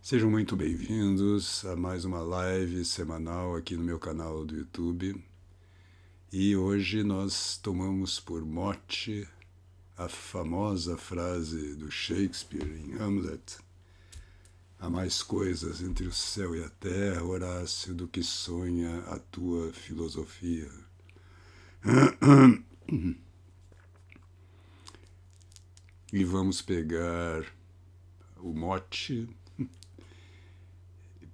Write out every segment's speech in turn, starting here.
Sejam muito bem-vindos a mais uma live semanal aqui no meu canal do YouTube. E hoje nós tomamos por mote a famosa frase do Shakespeare em Hamlet: há mais coisas entre o céu e a terra, Horácio, do que sonha a tua filosofia. E vamos pegar o mote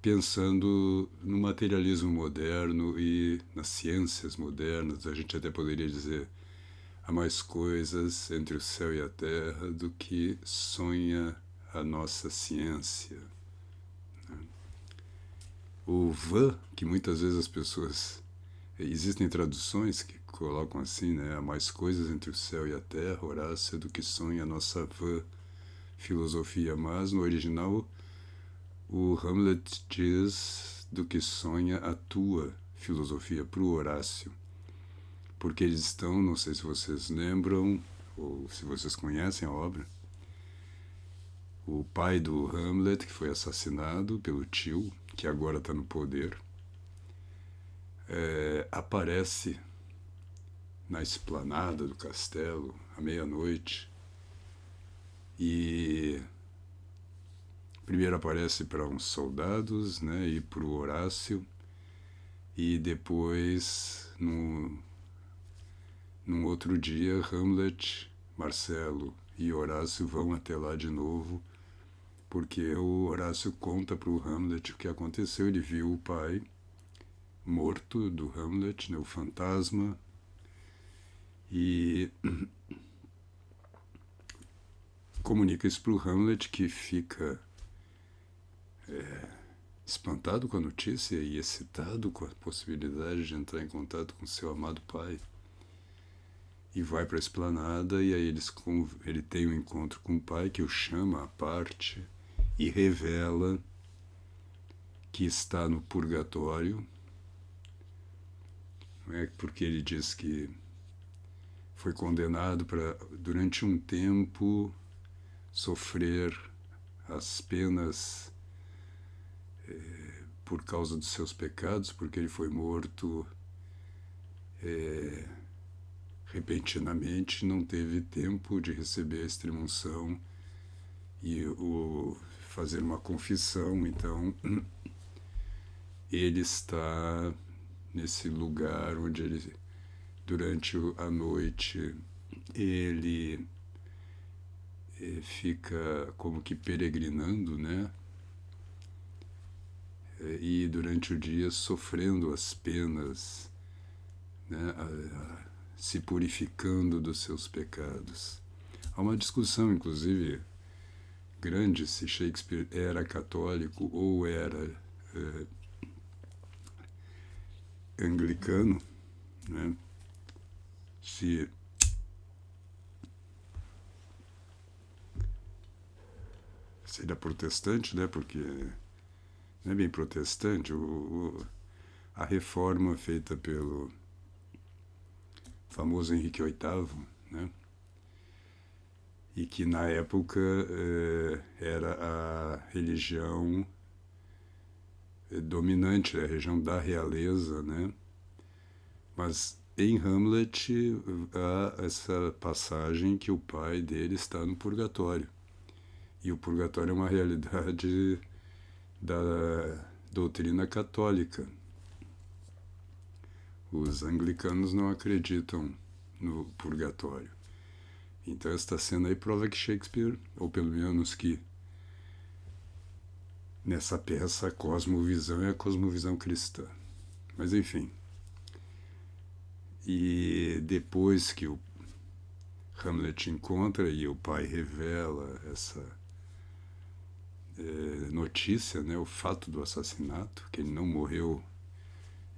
pensando no materialismo moderno e nas ciências modernas. A gente até poderia dizer: há mais coisas entre o céu e a terra do que sonha a nossa ciência. O van, que muitas vezes as pessoas... Existem traduções que colocam assim, né? Há mais coisas entre o céu e a terra, Horácio, do que sonha a nossa van filosofia. Mas no original o Hamlet diz do que sonha a tua filosofia, para o Horácio. Porque eles estão, não sei se vocês lembram, ou se vocês conhecem a obra, o pai do Hamlet, que foi assassinado pelo tio, que agora está no poder, aparece na esplanada do castelo, à meia-noite, e primeiro aparece para uns soldados, né, e para o Horácio, e depois, num outro dia, Hamlet, Marcelo e Horácio vão até lá de novo, porque o Horácio conta para o Hamlet o que aconteceu. Ele viu o pai morto do Hamlet, né, o fantasma, e comunica isso para o Hamlet, que fica espantado com a notícia e excitado com a possibilidade de entrar em contato com seu amado pai. E vai para a esplanada, e aí ele tem um encontro com o pai, que o chama à parte e revela que está no purgatório, não é? Porque ele diz que foi condenado para, durante um tempo, sofrer as penas por causa dos seus pecados, porque ele foi morto repentinamente, não teve tempo de receber a extrema-unção e fazer uma confissão. Então ele está nesse lugar onde ele, durante a noite, ele fica como que peregrinando, né? E durante o dia sofrendo as penas, né? Se purificando dos seus pecados. Há uma discussão, inclusive, grande, se Shakespeare era católico ou era anglicano, né? Se ele é protestante, né? Porque não é bem protestante. A reforma feita pelo famoso Henrique VIII, né? E que na época era a religião dominante, a religião da realeza, né? Mas em Hamlet há essa passagem que o pai dele está no purgatório. E o purgatório é uma realidade da doutrina católica. Os anglicanos não acreditam no purgatório. Então esta cena aí prova que Shakespeare, ou pelo menos que nessa peça a cosmovisão é a cosmovisão cristã. Mas enfim. E depois que o Hamlet encontra e o pai revela essa notícia, né, o fato do assassinato, que ele não morreu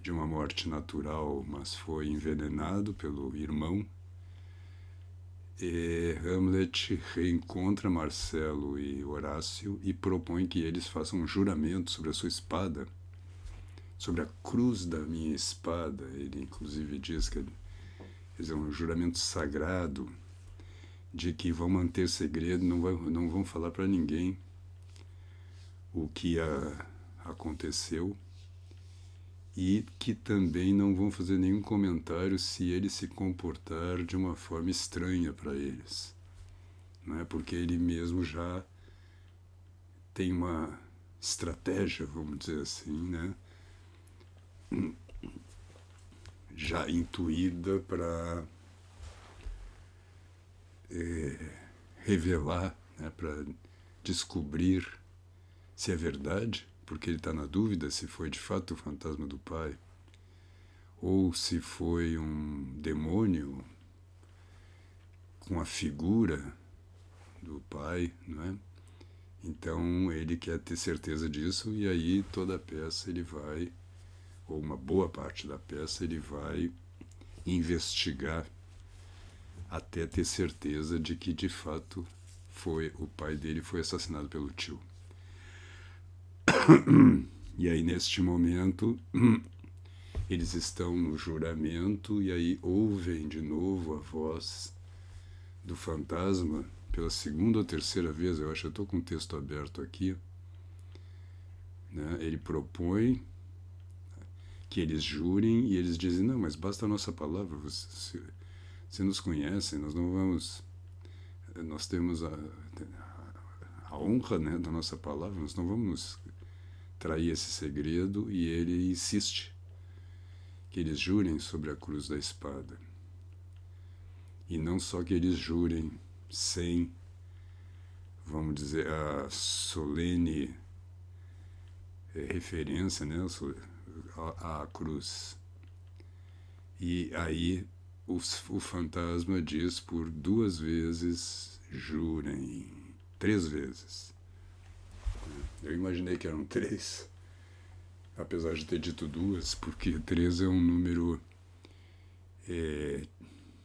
de uma morte natural, mas foi envenenado pelo irmão, e Hamlet reencontra Marcelo e Horácio e propõe que eles façam um juramento sobre a sua espada, sobre a cruz da minha espada. Ele inclusive diz que é um juramento sagrado de que vão manter segredo, não vão falar para ninguém o que aconteceu, e que também não vão fazer nenhum comentário se ele se comportar de uma forma estranha para eles, não é? Porque ele mesmo já tem uma estratégia, vamos dizer assim, né? Já intuída para revelar, né? Para descobrir se é verdade, porque ele está na dúvida se foi de fato o fantasma do pai, ou se foi um demônio com a figura do pai, não é? Então ele quer ter certeza disso, e aí toda a peça ele vai, ou uma boa parte da peça, ele vai investigar até ter certeza de que de fato o pai dele foi assassinado pelo tio. E aí neste momento eles estão no juramento, e aí ouvem de novo a voz do fantasma pela segunda ou terceira vez, eu acho que eu estou com o texto aberto aqui, né? Ele propõe que eles jurem, e eles dizem, não, mas basta a nossa palavra, você nos conhece, nós não vamos, nós temos a honra, né, da nossa palavra, nós não vamos trair esse segredo, e ele insiste que eles jurem sobre a cruz da espada. E não só que eles jurem sem, vamos dizer, a solene referência, né, à cruz. E aí o fantasma diz por 2 vezes, jurem, 3 vezes. Eu imaginei que eram 3, apesar de ter dito 2, porque 3 é um número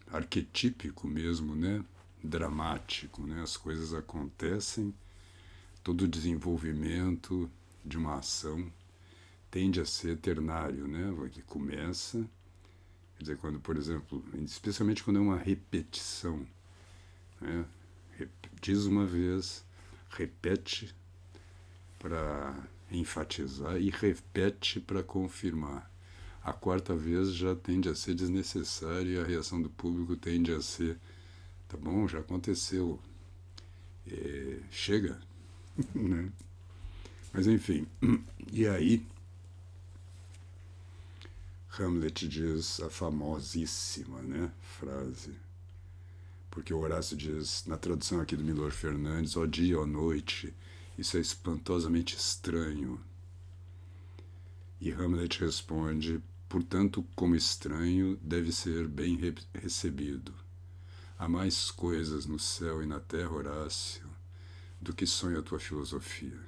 arquetípico mesmo, né? Dramático, né? As coisas acontecem, todo o desenvolvimento de uma ação tende a ser ternário, né? Que começa, quer dizer, quando, por exemplo, especialmente quando é uma repetição, né? Diz uma vez, repete para enfatizar e repete para confirmar. A 4ª vez já tende a ser desnecessária, e a reação do público tende a ser, tá bom, já aconteceu, chega, né? Mas enfim, e aí Hamlet diz a famosíssima, né, frase, porque o Horácio diz, na tradução aqui do Milor Fernandes, ó dia, ó noite, isso é espantosamente estranho. E Hamlet responde, portanto, como estranho, deve ser bem recebido. Há mais coisas no céu e na terra, Horácio, do que sonha a tua filosofia.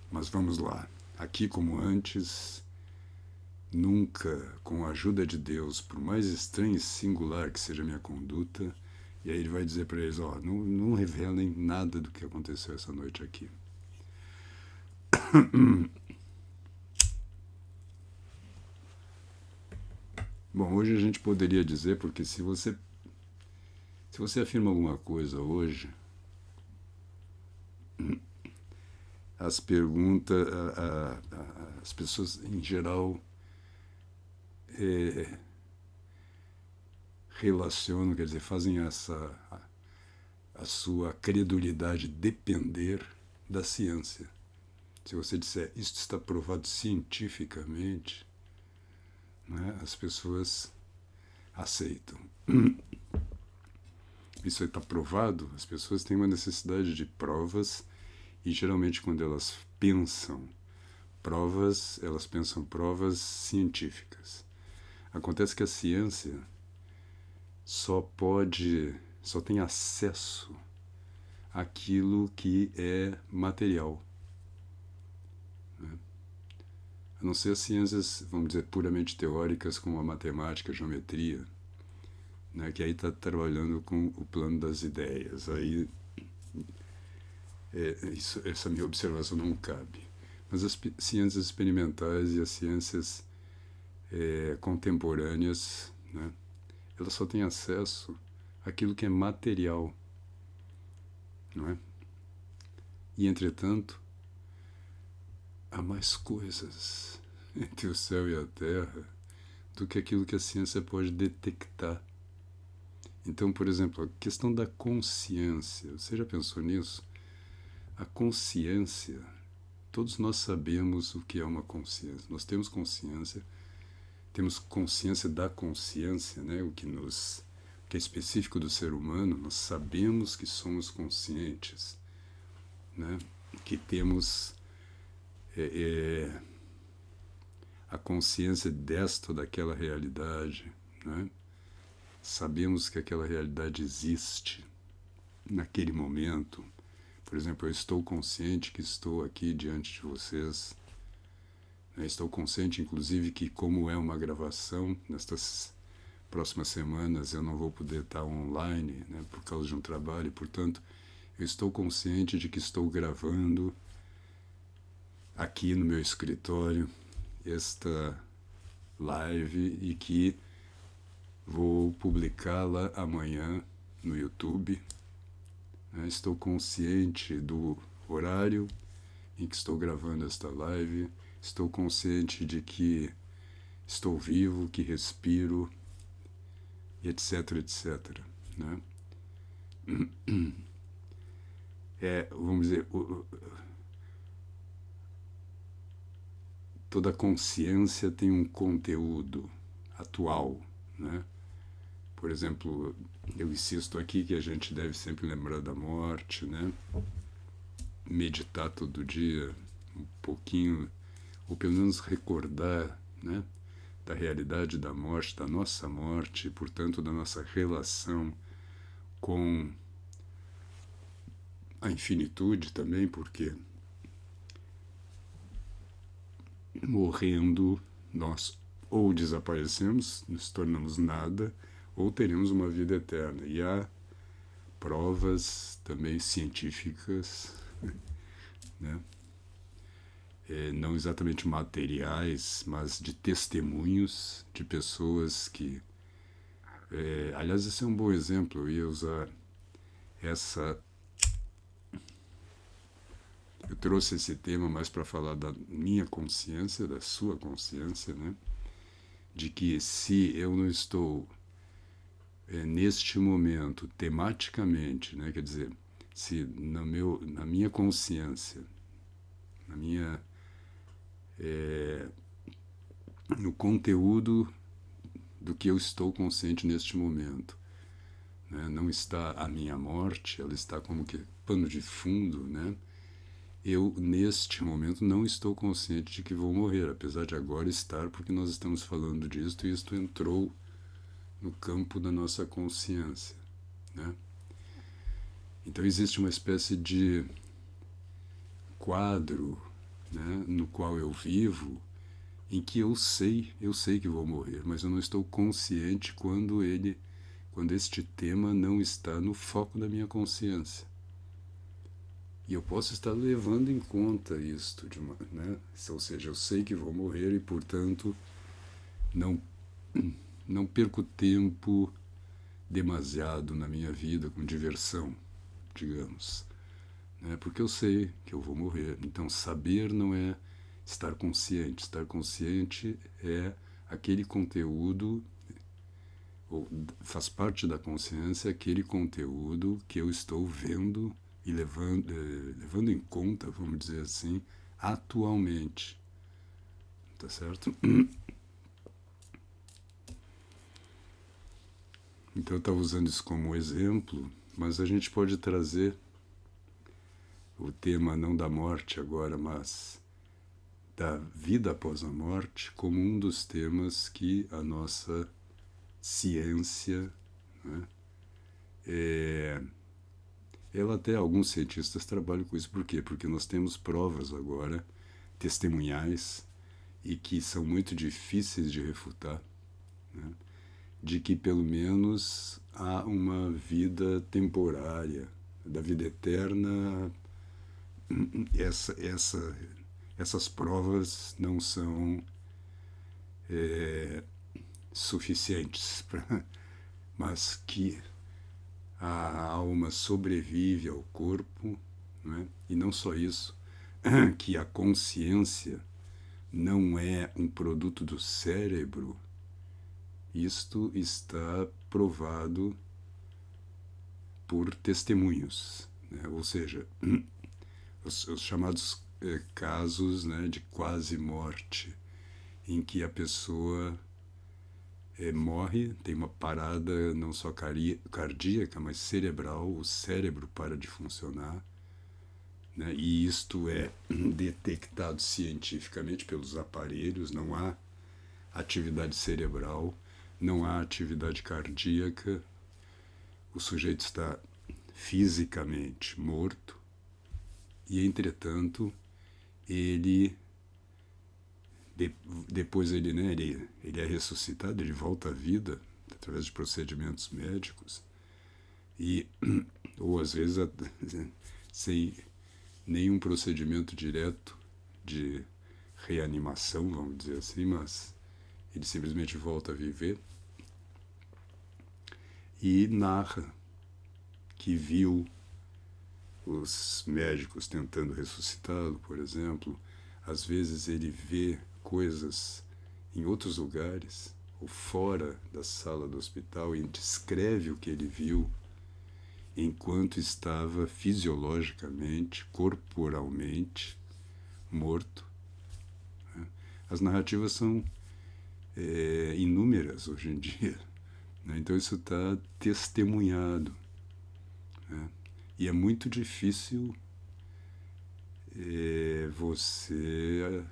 Mas vamos lá. Aqui, como antes, nunca, com a ajuda de Deus, por mais estranha e singular que seja a minha conduta, e aí ele vai dizer para eles, ó, não revelem nada do que aconteceu essa noite aqui. Bom, hoje a gente poderia dizer, porque se você afirma alguma coisa hoje, as perguntas, as pessoas em geral relacionam, quer dizer, fazem a sua credulidade depender da ciência. Se você disser, isto está provado cientificamente, né, as pessoas aceitam. Isso está provado, as pessoas têm uma necessidade de provas, e geralmente quando elas pensam provas, elas pensam provas científicas. Acontece que a ciência só tem acesso àquilo que é material, né? A não ser as ciências, vamos dizer, puramente teóricas, como a matemática, a geometria, né, que aí está trabalhando com o plano das ideias. Aí essa minha observação não cabe. Mas as ciências experimentais e as ciências contemporâneas, né, elas só têm acesso àquilo que é material, não é? E, entretanto, há mais coisas entre o céu e a terra do que aquilo que a ciência pode detectar. Então, por exemplo, a questão da consciência, você já pensou nisso? A consciência, todos nós sabemos o que é uma consciência. Nós temos consciência da consciência, né? O que é específico do ser humano, nós sabemos que somos conscientes, né? Que temos a consciência desta ou daquela realidade, né? Sabemos que aquela realidade existe naquele momento. Por exemplo, eu estou consciente que estou aqui diante de vocês. Estou consciente, inclusive, que como é uma gravação, nestas próximas semanas eu não vou poder estar online, né, por causa de um trabalho, e, portanto, eu estou consciente de que estou gravando aqui no meu escritório esta live e que vou publicá-la amanhã no YouTube. Estou consciente do horário em que estou gravando esta live. Estou consciente de que estou vivo, que respiro, etc, etc. Né? Vamos dizer, toda consciência tem um conteúdo atual, né? Por exemplo, eu insisto aqui que a gente deve sempre lembrar da morte, né? Meditar todo dia um pouquinho, ou pelo menos recordar, né? Da realidade da morte, da nossa morte, e, portanto, da nossa relação com a infinitude também, porque morrendo nós ou desaparecemos, nos tornamos nada, ou teremos uma vida eterna. E há provas também científicas, né? Não exatamente materiais, mas de testemunhos de pessoas que... aliás, esse é um bom exemplo. Eu ia usar essa... Eu trouxe esse tema mais para falar da minha consciência, da sua consciência, né? De que se eu não estou neste momento, tematicamente, né? Quer dizer, se na minha consciência, no conteúdo do que eu estou consciente neste momento, né? Não está a minha morte, ela está como que pano de fundo, né? Eu, neste momento, não estou consciente de que vou morrer, apesar de agora estar, porque nós estamos falando disto e isto entrou no campo da nossa consciência, né? Então existe uma espécie de quadro, né, no qual eu vivo, em que eu sei que vou morrer, mas eu não estou consciente quando este tema não está no foco da minha consciência. E eu posso estar levando em conta isto, né? Ou seja, eu sei que vou morrer e, portanto, não perco tempo demasiado na minha vida com diversão, digamos, né? Porque eu sei que eu vou morrer. Então, saber não é estar consciente. Estar consciente é aquele conteúdo, ou faz parte da consciência, aquele conteúdo que eu estou vendo e levando em conta, vamos dizer assim, atualmente. Tá certo? Então eu estava usando isso como exemplo, mas a gente pode trazer o tema não da morte agora, mas da vida após a morte, como um dos temas que a nossa ciência, né, ela até alguns cientistas trabalham com isso. Por quê? Porque nós temos provas agora, testemunhais, e que são muito difíceis de refutar, né, de que pelo menos há uma vida temporária, da vida eterna. Essas provas não são suficientes, mas que a alma sobrevive ao corpo, né? E não só isso, que a consciência não é um produto do cérebro, isto está provado por testemunhos, né? Ou seja, os chamados casos, né, de quase morte, em que a pessoa morre, tem uma parada não só cardíaca, mas cerebral, o cérebro para de funcionar, né, e isto é detectado cientificamente pelos aparelhos, não há atividade cerebral, não há atividade cardíaca, o sujeito está fisicamente morto e, entretanto, ele depois ele é ressuscitado, ele volta à vida através de procedimentos médicos e ou às vezes sem nenhum procedimento direto de reanimação, vamos dizer assim, mas ele simplesmente volta a viver e narra que viu os médicos tentando ressuscitá-lo, por exemplo. Às vezes ele vê coisas em outros lugares ou fora da sala do hospital e descreve o que ele viu enquanto estava fisiologicamente, corporalmente morto. As narrativas são inúmeras hoje em dia, né? Então isso está testemunhado, né? E é muito difícil você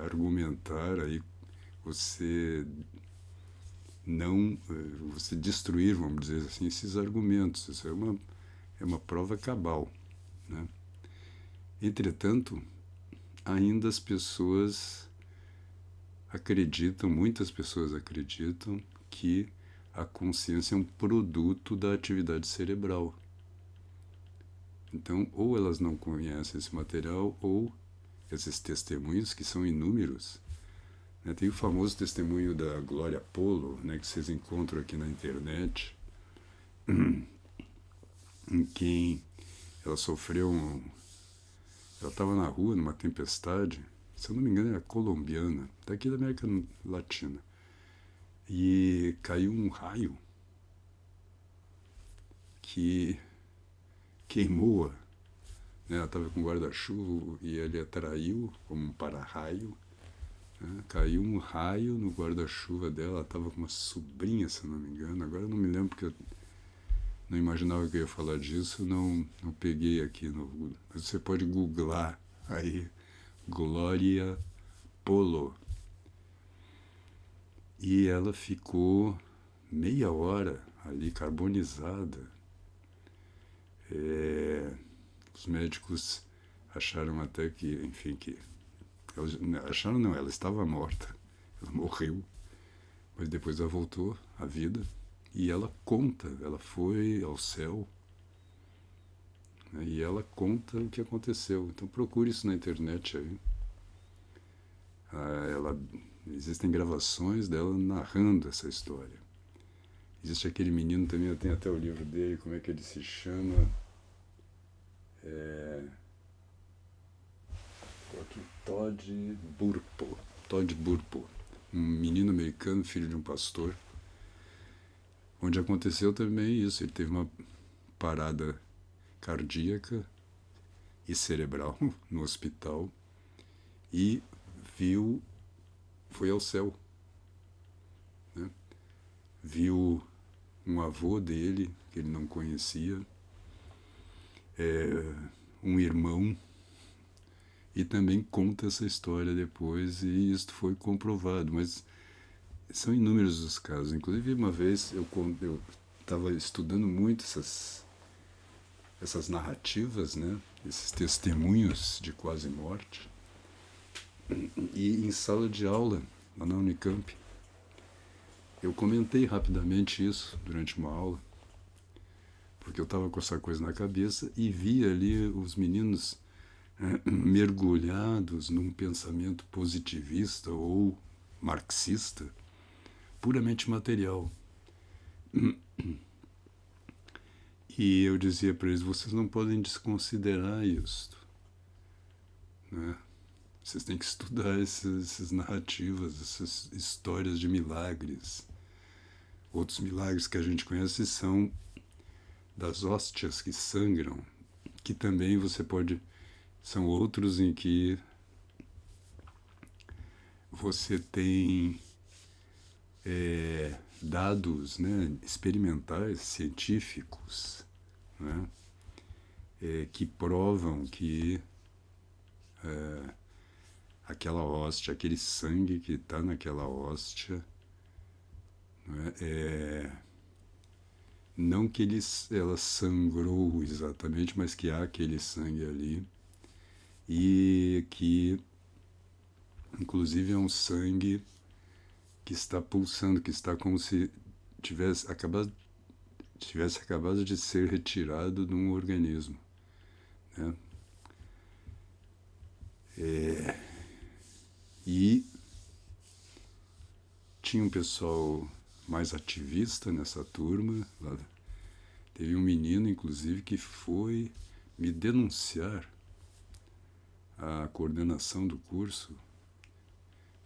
argumentar aí, você não, você destruir, vamos dizer assim, esses argumentos. Isso é uma prova cabal, né? Entretanto, ainda as pessoas acreditam, muitas pessoas acreditam que a consciência é um produto da atividade cerebral. Então, ou elas não conhecem esse material, ou esses testemunhos, que são inúmeros, né? Tem o famoso testemunho da Glória Polo, né, que vocês encontram aqui na internet, em quem ela sofreu ela estava na rua numa tempestade, se eu não me engano era colombiana, daqui da América Latina, e caiu um raio que queimou-a, né? Ela estava com guarda-chuva e ele atraiu como um para-raio, né? Caiu um raio no guarda-chuva dela, ela estava com uma sobrinha, se eu não me engano, agora eu não me lembro porque eu não imaginava que eu ia falar disso, não peguei aqui no... Mas você pode googlar aí, Glória Polo. E ela ficou meia hora ali carbonizada. Os médicos acharam até que, enfim, acharam não, ela estava morta, ela morreu, mas depois ela voltou à vida e ela conta, ela foi ao céu, né, e ela conta o que aconteceu. Então procure isso na internet aí. Existem gravações dela narrando essa história. Existe aquele menino também, eu tenho até o livro dele, como é que ele se chama? Todd Burpo, um menino americano, filho de um pastor, onde aconteceu também isso. Ele teve uma parada cardíaca e cerebral no hospital e foi ao céu, né? Viu um avô dele que ele não conhecia, um irmão, e também conta essa história depois, e isso foi comprovado. Mas são inúmeros os casos. Inclusive, uma vez eu estava estudando muito essas narrativas, né? Esses testemunhos de quase morte, e em sala de aula, lá na Unicamp, eu comentei rapidamente isso durante uma aula, porque eu estava com essa coisa na cabeça e vi ali os meninos mergulhados num pensamento positivista ou marxista, puramente material. E eu dizia para eles, vocês não podem desconsiderar isso. né? Vocês têm que estudar essas narrativas, essas histórias de milagres. Outros milagres que a gente conhece são das hóstias que sangram, que também você pode... São outros em que você tem dados, né, experimentais, científicos, né, que provam que aquela hóstia, aquele sangue que está naquela hóstia, né, não que ela sangrou exatamente, mas que há aquele sangue ali, e que inclusive é um sangue que está pulsando, que está como se tivesse acabado de ser retirado de um organismo, né? E tinha um pessoal mais ativista nessa turma. Teve um menino, inclusive, que foi me denunciar a coordenação do curso,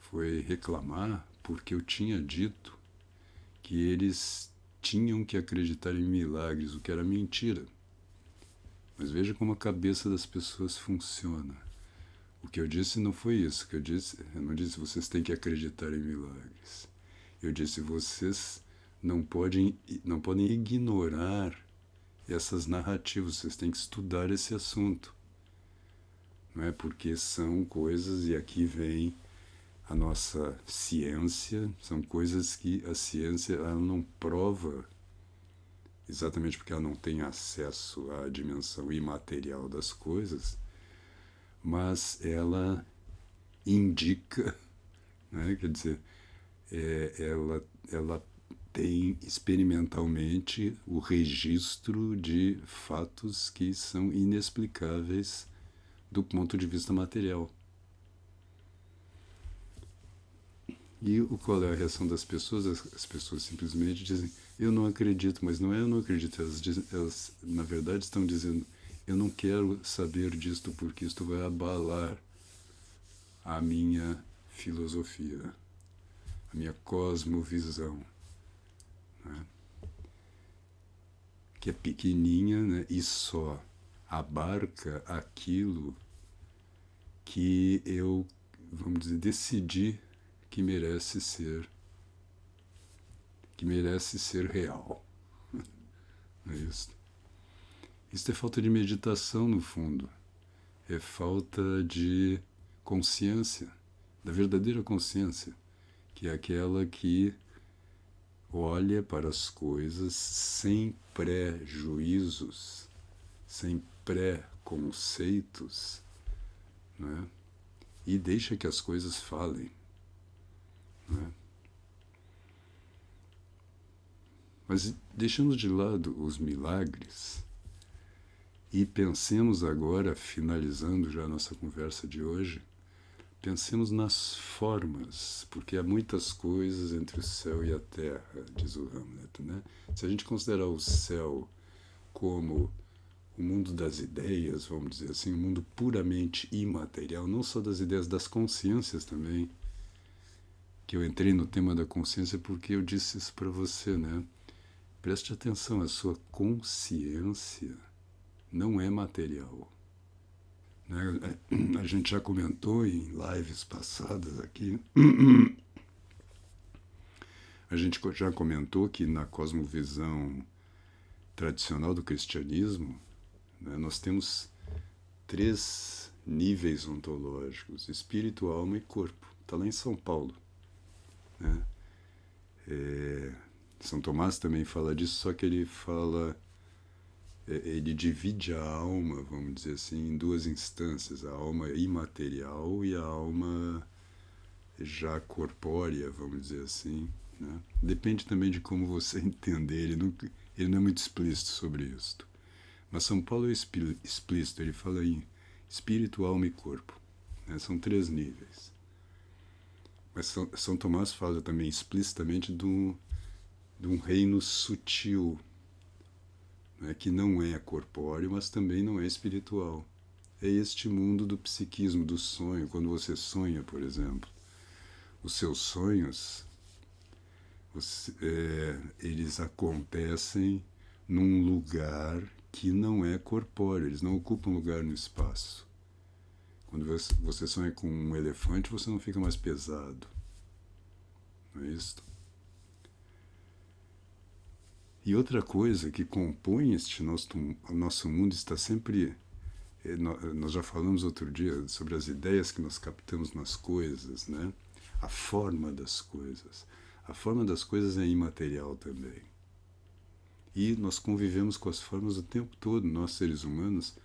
foi reclamar porque eu tinha dito que eles tinham que acreditar em milagres, o que era mentira. Mas veja como a cabeça das pessoas funciona. O que eu disse não foi isso. Eu não disse vocês têm que acreditar em milagres. Eu disse vocês não podem ignorar essas narrativas. Vocês têm que estudar esse assunto, não é? Porque são coisas, e aqui vem a nossa ciência, são coisas que a ciência ela não prova, exatamente porque ela não tem acesso à dimensão imaterial das coisas, mas ela indica, né? Quer dizer, ela tem experimentalmente o registro de fatos que são inexplicáveis do ponto de vista material. E qual é a reação das pessoas? As pessoas simplesmente dizem, eu não acredito, mas não é eu não acredito, elas na verdade estão dizendo, eu não quero saber disto porque isto vai abalar a minha filosofia, a minha cosmovisão, né? Que é pequenininha, né? E só abarca aquilo que eu, vamos dizer, decidi que merece ser real. Não é isso? Isso é falta de meditação, no fundo. É falta de consciência, da verdadeira consciência, que é aquela que olha para as coisas sem pré-juízos, sem pré-conceitos, né? E deixa que as coisas falem, né? Mas deixando de lado os milagres, e pensemos agora, finalizando já a nossa conversa de hoje, pensemos nas formas, porque há muitas coisas entre o céu e a terra, diz o Hamlet, né? Se a gente considerar o céu como o mundo das ideias, vamos dizer assim, um mundo puramente imaterial, não só das ideias, das consciências também, que eu entrei no tema da consciência porque eu disse isso para você, né? Preste atenção, a sua consciência não é material, né? A gente já comentou em lives passadas aqui, a gente já comentou que na cosmovisão tradicional do cristianismo, né, nós temos 3 níveis ontológicos, espírito, alma e corpo. Está lá em São Paulo, né? São Tomás também fala disso, só que ele divide a alma, vamos dizer assim, em 2 instâncias, a alma imaterial e a alma já corpórea, vamos dizer assim, né? Depende também de como você entender, ele não é muito explícito sobre isso. Mas São Paulo é explícito, ele fala em espírito, alma e corpo, né? São 3 níveis. Mas São Tomás fala também explicitamente de um reino sutil, né, que não é corpóreo, mas também não é espiritual. é este mundo do psiquismo, do sonho. Quando você sonha, por exemplo, os seus sonhos, eles acontecem num lugar que não é corpóreo, eles não ocupam lugar no espaço. Quando você sonha com um elefante, você não fica mais pesado. Não é isso? E outra coisa que compõe este nosso mundo está sempre... Nós já falamos outro dia sobre as ideias que nós captamos nas coisas, né? A forma das coisas. A forma das coisas é imaterial também. E nós convivemos com as formas o tempo todo. Nós, seres humanos,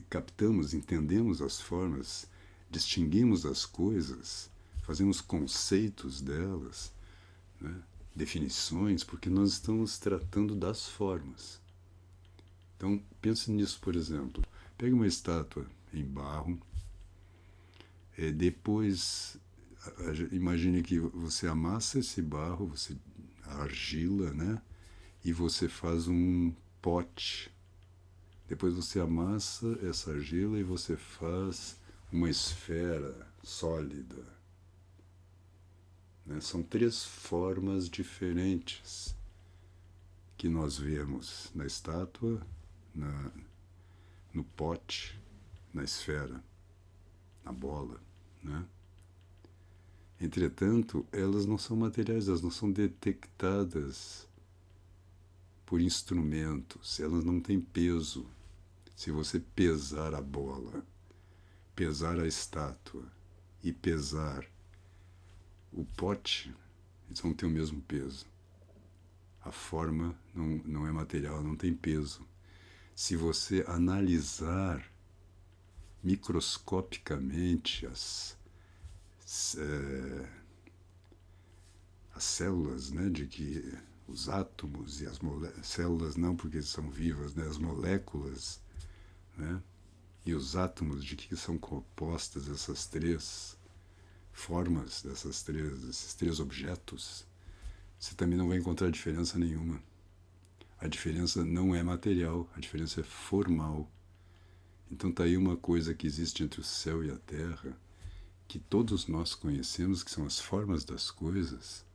captamos, entendemos as formas, distinguimos as coisas, fazemos conceitos delas, né? Definições, porque nós estamos tratando das formas. Então, pense nisso, por exemplo. Pegue uma estátua em barro, depois imagine que você amassa esse barro, a argila, né? E você faz um pote. Depois você amassa essa argila e você faz uma esfera sólida. Né? São 3 formas diferentes que nós vemos na estátua, no pote, na esfera, na bola, né? Entretanto, elas não são materiais, elas não são detectadas por instrumentos, elas não têm peso. Se você pesar a bola, pesar a estátua e pesar o pote, eles vão ter o mesmo peso. A forma não é material, não tem peso. Se você analisar microscopicamente as células, né, de que os átomos e as células não, porque são vivas, né, as moléculas, né, e os átomos, de que são compostas essas 3 formas, desses 3 objetos, você também não vai encontrar diferença nenhuma. A diferença não é material, a diferença é formal. Então está aí uma coisa que existe entre o céu e a terra, que todos nós conhecemos, que são as formas das coisas,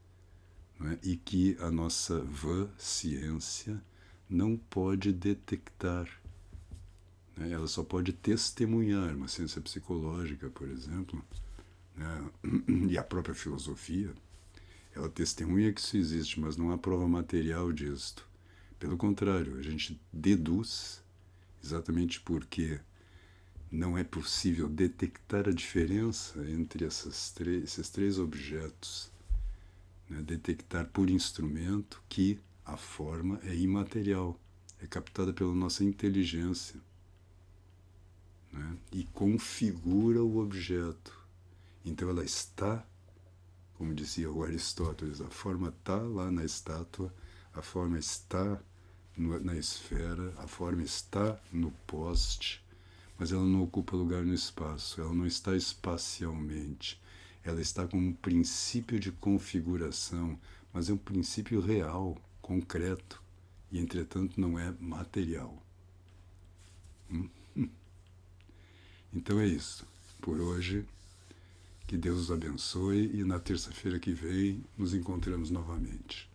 não é? E que a nossa vã ciência não pode detectar. Né? Ela só pode testemunhar, uma ciência psicológica, por exemplo, né? E a própria filosofia, ela testemunha que isso existe, mas não há prova material disto. Pelo contrário, a gente deduz, exatamente porque não é possível detectar a diferença entre esses 3 objetos, né? Detectar por instrumento que a forma é imaterial, é captada pela nossa inteligência, né? E configura o objeto. Então ela está, como dizia o Aristóteles, a forma está lá na estátua, a forma está na esfera, a forma está no poste, mas ela não ocupa lugar no espaço, ela não está espacialmente, ela está como um princípio de configuração, mas é um princípio real, concreto, e entretanto não é material. Então é isso. Por hoje, que Deus os abençoe e na terça-feira que vem nos encontramos novamente.